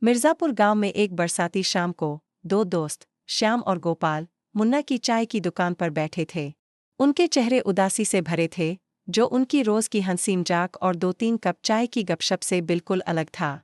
मिर्जापुर गांव में एक बरसाती शाम को दो दोस्त श्याम और गोपाल मुन्ना की चाय की दुकान पर बैठे थे। उनके चेहरे उदासी से भरे थे, जो उनकी रोज की हंसी मजाक और 2-3 कप चाय की गपशप से बिल्कुल अलग था।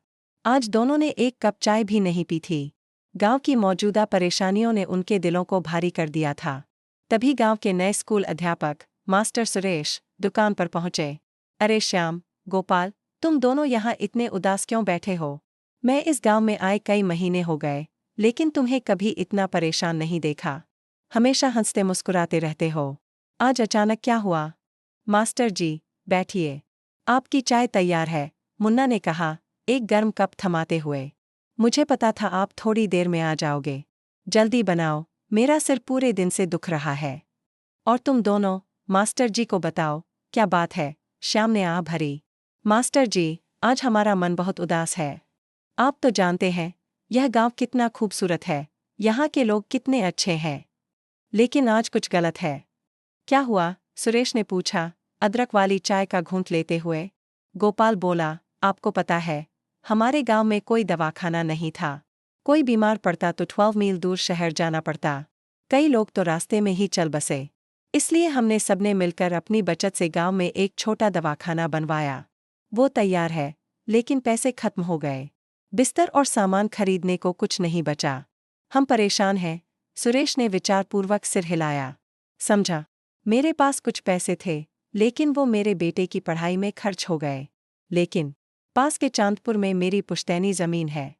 आज दोनों ने एक कप चाय भी नहीं पी थी। गांव की मौजूदा परेशानियों ने उनके दिलों को भारी कर दिया था। तभी गांव के नए स्कूल अध्यापक मास्टर सुरेश दुकान पर पहुंचे। अरे श्याम, गोपाल, तुम दोनों यहाँ इतने उदास क्यों बैठे हो? मैं इस गांव में आए कई महीने हो गए, लेकिन तुम्हें कभी इतना परेशान नहीं देखा। हमेशा हंसते मुस्कुराते रहते हो। आज अचानक क्या हुआ? मास्टर जी, बैठिए। आपकी चाय तैयार है, मुन्ना ने कहा, एक गर्म कप थमाते हुए। मुझे पता था आप थोड़ी देर में आ जाओगे। जल्दी बनाओ, मेरा सिर पूरे दिन से दुख रहा है। और तुम दोनों, मास्टर जी को बताओ, क्या बात है? श्याम ने आह भरी। मास्टर जी, आज हमारा मन बहुत उदास है। आप तो जानते हैं, यह गांव कितना खूबसूरत है, यहाँ के लोग कितने अच्छे हैं। लेकिन आज कुछ गलत है। क्या हुआ? सुरेश ने पूछा, अदरक वाली चाय का घूंट लेते हुए। गोपाल बोला, आपको पता है, हमारे गांव में कोई दवाखाना नहीं था। कोई बीमार पड़ता तो 12 मील दूर शहर जाना पड़ता। कई लोग तो रास्ते में ही चल बसे। इसलिए हमने सबने मिलकर अपनी बचत से गांव में एक छोटा दवाखाना बनवाया। वो तैयार है, लेकिन पैसे खत्म हो गए। बिस्तर और सामान खरीदने को कुछ नहीं बचा। हम परेशान हैं। सुरेश ने विचारपूर्वक सिर हिलाया। समझा, मेरे पास कुछ पैसे थे, लेकिन वो मेरे बेटे की पढ़ाई में खर्च हो गए। लेकिन पास के चांदपुर में मेरी पुश्तैनी जमीन है।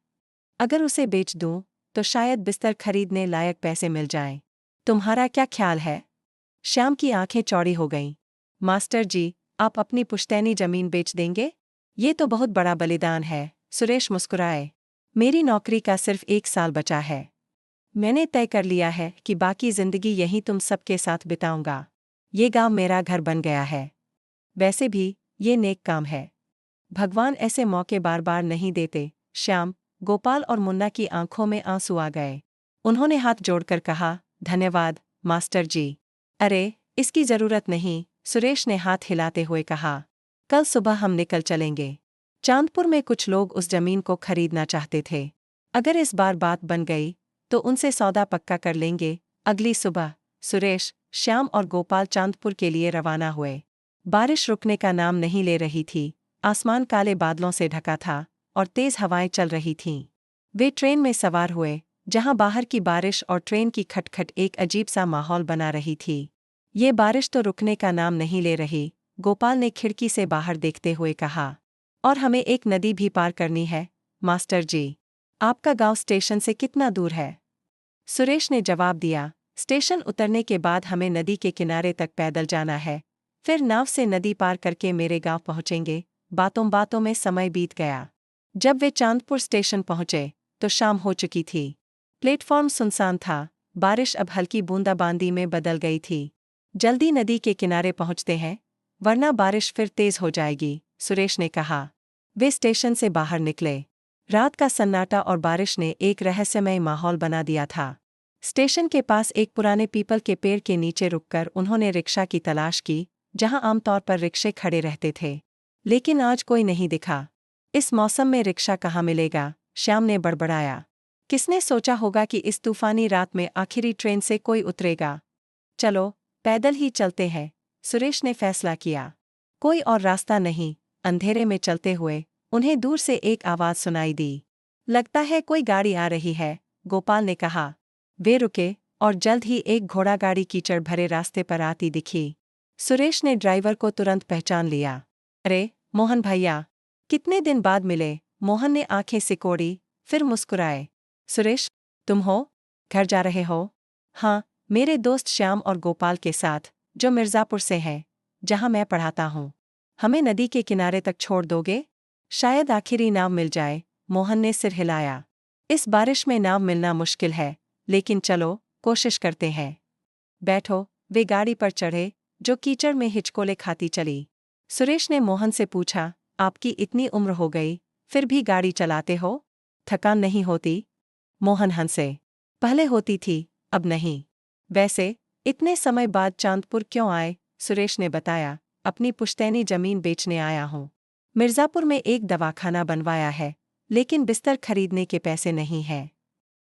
अगर उसे बेच दूं, तो शायद बिस्तर खरीदने लायक पैसे मिल जाएं। तुम्हारा क्या ख्याल है? श्याम की आंखें चौड़ी हो गईं। मास्टर जी, आप अपनी पुश्तैनी जमीन बेच देंगे? ये तो बहुत बड़ा बलिदान है। सुरेश मुस्कुराए। मेरी नौकरी का सिर्फ 1 साल बचा है। मैंने तय कर लिया है कि बाकी जिंदगी यहीं तुम सबके साथ बिताऊंगा। ये गांव मेरा घर बन गया है। वैसे भी, ये नेक काम है। भगवान ऐसे मौके बार बार नहीं देते। श्याम, गोपाल और मुन्ना की आंखों में आंसू आ गए। उन्होंने हाथ जोड़कर कहा, धन्यवाद, मास्टर जी। अरे, इसकी जरूरत नहीं, सुरेश ने हाथ हिलाते हुए कहा। कल सुबह हम निकल चलेंगे। चांदपुर में कुछ लोग उस जमीन को खरीदना चाहते थे। अगर इस बार बात बन गई, तो उनसे सौदा पक्का कर लेंगे। अगली सुबह सुरेश, श्याम और गोपाल चांदपुर के लिए रवाना हुए। बारिश रुकने का नाम नहीं ले रही थी। आसमान काले बादलों से ढका था और तेज हवाएं चल रही थीं। वे ट्रेन में सवार हुए, जहां बाहर की बारिश और ट्रेन की खटखट एक अजीब सा माहौल बना रही थी। ये बारिश तो रुकने का नाम नहीं ले रही, गोपाल ने खिड़की से बाहर देखते हुए कहा। और हमें एक नदी भी पार करनी है, मास्टर जी। आपका गांव स्टेशन से कितना दूर है? सुरेश ने जवाब दिया, स्टेशन उतरने के बाद हमें नदी के किनारे तक पैदल जाना है। फिर नाव से नदी पार करके मेरे गांव पहुंचेंगे। बातों बातों में समय बीत गया। जब वे चांदपुर स्टेशन पहुंचे, तो शाम हो चुकी थी। प्लेटफॉर्म सुनसान था। बारिश अब हल्की बूंदाबांदी में बदल गई थी। जल्दी नदी के किनारे पहुंचते हैं, वरना बारिश फिर तेज हो जाएगी, सुरेश ने कहा। वे स्टेशन से बाहर निकले। रात का सन्नाटा और बारिश ने एक रहस्यमय माहौल बना दिया था। स्टेशन के पास एक पुराने पीपल के पेड़ के नीचे रुककर उन्होंने रिक्शा की तलाश की, जहां आमतौर पर रिक्शे खड़े रहते थे। लेकिन आज कोई नहीं दिखा। इस मौसम में रिक्शा कहाँ मिलेगा? श्याम ने बड़बड़ाया। किसने सोचा होगा कि इस तूफानी रात में आखिरी ट्रेन से कोई उतरेगा? चलो, पैदल ही चलते हैं, सुरेश ने फैसला किया। कोई और रास्ता नहीं। अंधेरे में चलते हुए उन्हें दूर से एक आवाज सुनाई दी। लगता है कोई गाड़ी आ रही है, गोपाल ने कहा। वे रुके, और जल्द ही एक घोड़ा गाड़ी कीचड़ भरे रास्ते पर आती दिखी। सुरेश ने ड्राइवर को तुरंत पहचान लिया। अरे, मोहन भैया, कितने दिन बाद मिले। मोहन ने आंखें सिकोड़ी, फिर मुस्कुराए। सुरेश, तुम हो? घर जा रहे हो? हाँ, मेरे दोस्त श्याम और गोपाल के साथ, जो मिर्जापुर से हैं, जहां मैं पढ़ाता हूँ। हमें नदी के किनारे तक छोड़ दोगे? शायद आखिरी नाव मिल जाए, मोहन ने सिर हिलाया। इस बारिश में नाव मिलना मुश्किल है, लेकिन चलो, कोशिश करते हैं। बैठो। वे गाड़ी पर चढ़े, जो कीचड़ में हिचकोले खाती चली। सुरेश ने मोहन से पूछा, आपकी इतनी उम्र हो गई, फिर भी गाड़ी चलाते हो? थकान नहीं होती? मोहन हंसे। पहले होती थी, अब नहीं। वैसे, इतने समय बाद चांदपुर क्यों आए? सुरेश ने बताया, अपनी पुश्तैनी जमीन बेचने आया हूँ। मिर्जापुर में एक दवाखाना बनवाया है, लेकिन बिस्तर खरीदने के पैसे नहीं हैं।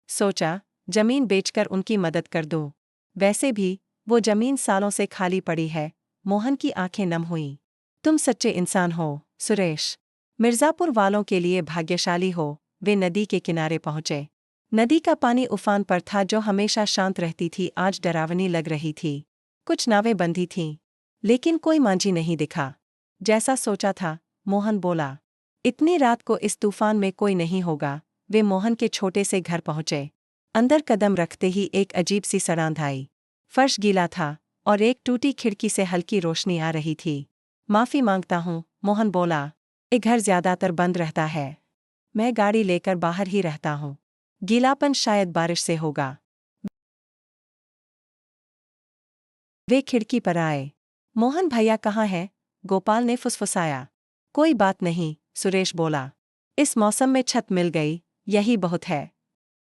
सोचा, जमीन बेचकर उनकी मदद कर दूं। वैसे भी वो जमीन सालों से खाली पड़ी है। मोहन की आंखें नम हुईं। तुम सच्चे इंसान हो, सुरेश। मिर्जापुर वालों के लिए भाग्यशाली हो। वे नदी के किनारे पहुंचे। नदी का पानी उफान पर था, जो हमेशा शांत रहती थी, आज डरावनी लग रही थी। कुछ नावें बंधी थीं, लेकिन कोई मांझी नहीं दिखा। जैसा सोचा था, मोहन बोला। इतनी रात को इस तूफान में कोई नहीं होगा। वे मोहन के छोटे से घर पहुंचे। अंदर कदम रखते ही एक अजीब सी सड़ांध आई। फर्श गीला था और एक टूटी खिड़की से हल्की रोशनी आ रही थी। माफी मांगता हूँ, मोहन बोला। ये घर ज्यादातर बंद रहता है। मैं गाड़ी लेकर बाहर ही रहता हूँ। गीलापन शायद बारिश से होगा। वे खिड़की पर आए। मोहन भैया कहाँ है? गोपाल ने फुसफुसाया। कोई बात नहीं, सुरेश बोला। इस मौसम में छत मिल गई, यही बहुत है।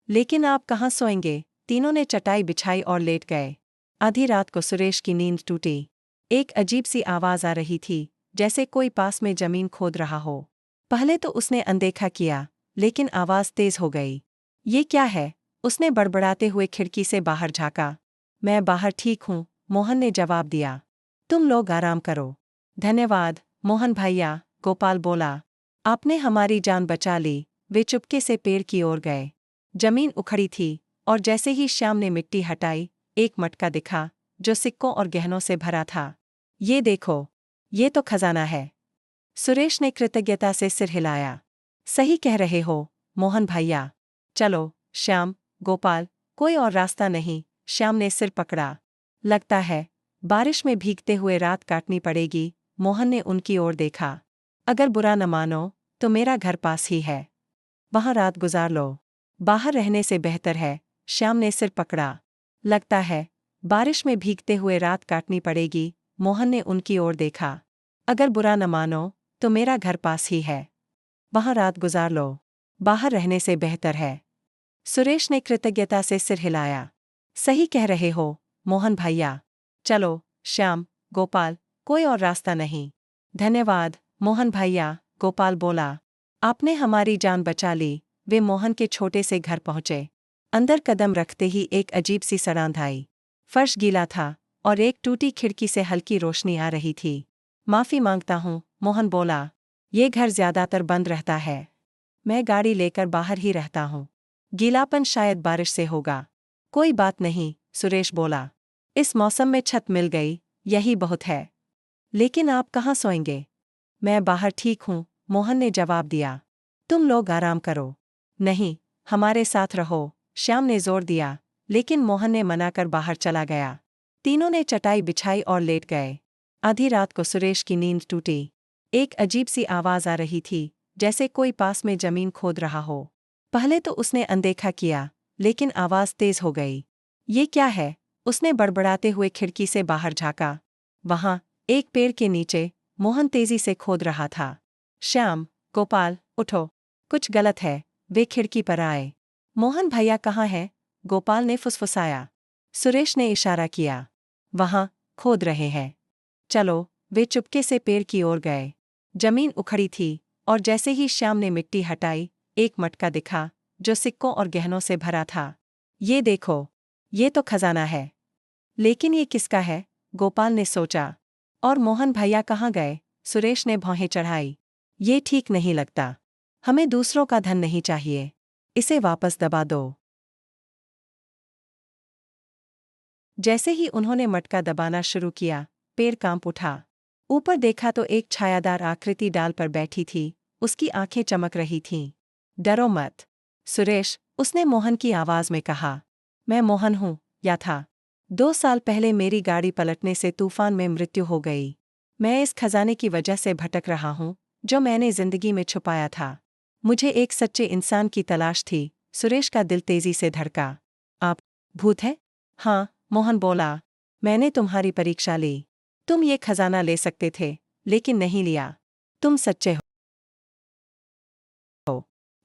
लेकिन आप कहाँ सोएंगे? तीनों ने चटाई बिछाई और लेट गए। आधी रात को सुरेश की नींद टूटी। एक अजीब सी आवाज आ रही थी, जैसे कोई पास में जमीन खोद रहा हो। पहले तो उसने अनदेखा किया, लेकिन आवाज तेज हो गई। ये क्या है? उसने बड़बड़ाते हुए खिड़की से बाहर झाँका। मैं बाहर ठीक हूँ, मोहन ने जवाब दिया। तुम लोग आराम करो। धन्यवाद, मोहन भैया, गोपाल बोला। आपने हमारी जान बचा ली। वे चुपके से पेड़ की ओर गए। जमीन उखड़ी थी, और जैसे ही श्याम ने मिट्टी हटाई, एक मटका दिखा, जो सिक्कों और गहनों से भरा था। ये देखो, ये तो खजाना है। सुरेश ने कृतज्ञता से सिर हिलाया। सही कह रहे हो, मोहन भैया। चलो, श्याम, गोपाल, कोई और रास्ता नहीं। श्याम ने सिर पकड़ा। लगता है बारिश में भीगते हुए रात काटनी पड़ेगी। मोहन ने उनकी ओर देखा। अगर बुरा न मानो, तो मेरा घर पास ही है। वहाँ रात गुजार लो। बाहर रहने से बेहतर है। श्याम ने सिर पकड़ा। लगता है बारिश में भीगते हुए रात काटनी पड़ेगी। मोहन ने उनकी ओर देखा। अगर बुरा न मानो, तो मेरा घर पास ही है। वहाँ रात गुजार लो। बाहर रहने से बेहतर है। सुरेश ने कृतज्ञता से सिर हिलाया। सही कह रहे हो, मोहन भैया। चलो, श्याम, गोपाल, कोई और रास्ता नहीं। धन्यवाद, मोहन भैया, गोपाल बोला। आपने हमारी जान बचा ली। वे मोहन के छोटे से घर पहुंचे। अंदर कदम रखते ही एक अजीब सी सड़ांध आई। फर्श गीला था, और एक टूटी खिड़की से हल्की रोशनी आ रही थी। माफी मांगता हूँ, मोहन बोला। ये घर ज्यादातर बंद रहता है। मैं गाड़ी लेकर बाहर ही रहता हूँ। गीलापन शायद बारिश से होगा। कोई बात नहीं, सुरेश बोला। इस मौसम में छत मिल गई, यही बहुत है। लेकिन आप कहाँ सोएंगे? मैं बाहर ठीक हूँ, मोहन ने जवाब दिया। तुम लोग आराम करो। नहीं, हमारे साथ रहो, श्याम ने जोर दिया, लेकिन मोहन ने मना कर बाहर चला गया। तीनों ने चटाई बिछाई और लेट गए। आधी रात को सुरेश की नींद टूटी। एक अजीब सी आवाज आ रही थी, जैसे कोई पास में जमीन खोद रहा हो। पहले तो उसने अनदेखा किया, लेकिन आवाज तेज हो गई। ये क्या है? उसने बड़बड़ाते हुए खिड़की से बाहर झाँका। वहाँ एक पेड़ के नीचे मोहन तेजी से खोद रहा था। श्याम, गोपाल, उठो, कुछ गलत है। वे खिड़की पर आए। मोहन भैया कहाँ है? गोपाल ने फुसफुसाया। सुरेश ने इशारा किया। वहाँ खोद रहे हैं। चलो, वे चुपके से पेड़ की ओर गए। जमीन उखड़ी थी, और जैसे ही श्याम ने मिट्टी हटाई, एक मटका दिखा, जो सिक्कों और गहनों से भरा था। ये देखो, ये तो खजाना है। लेकिन ये किसका है? गोपाल ने सोचा। और मोहन भैया कहाँ गए? सुरेश ने भौहें चढ़ाई। ये ठीक नहीं लगता। हमें दूसरों का धन नहीं चाहिए। इसे वापस दबा दो। जैसे ही उन्होंने मटका दबाना शुरू किया, पेड़ कांप उठा। ऊपर देखा तो एक छायादार आकृति डाल पर बैठी थी। उसकी आंखें चमक रही थीं। डरो मत, सुरेश, उसने मोहन की आवाज में कहा। मैं मोहन हूँ, या था। 2 साल पहले मेरी गाड़ी पलटने से तूफान में मृत्यु हो गई। मैं इस खजाने की वजह से भटक रहा हूँ, जो मैंने जिंदगी में छुपाया था। मुझे एक सच्चे इंसान की तलाश थी। सुरेश का दिल तेजी से धड़का। आप भूत है? हाँ, मोहन बोला। मैंने तुम्हारी परीक्षा ली। तुम ये खजाना ले सकते थे, लेकिन नहीं लिया। तुम सच्चे हो।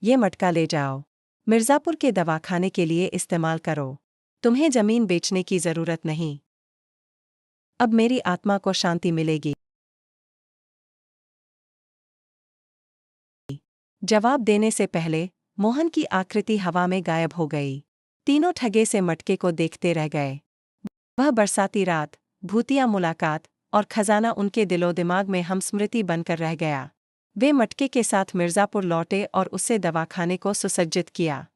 ये मटका ले जाओ। मिर्जापुर के दवाखाने के लिए इस्तेमाल करो। तुम्हें जमीन बेचने की जरूरत नहीं। अब मेरी आत्मा को शांति मिलेगी। जवाब देने से पहले मोहन की आकृति हवा में गायब हो गई। तीनों ठगे से मटके को देखते रह गए। वह बरसाती रात, भूतिया मुलाकात और खजाना उनके दिलो दिमाग में हमस्मृति बनकर रह गया। वे मटके के साथ मिर्ज़ापुर लौटे और उससे दवाखाने को सुसज्जित किया।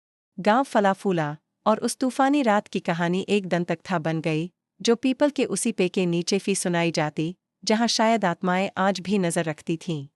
गांव फला फूला और उस तूफानी रात की कहानी एक दंतकथा बन गई, जो पीपल के उसी पे के नीचे सुनाई जाती, जहां शायद आत्माएं आज भी नजर रखती थीं।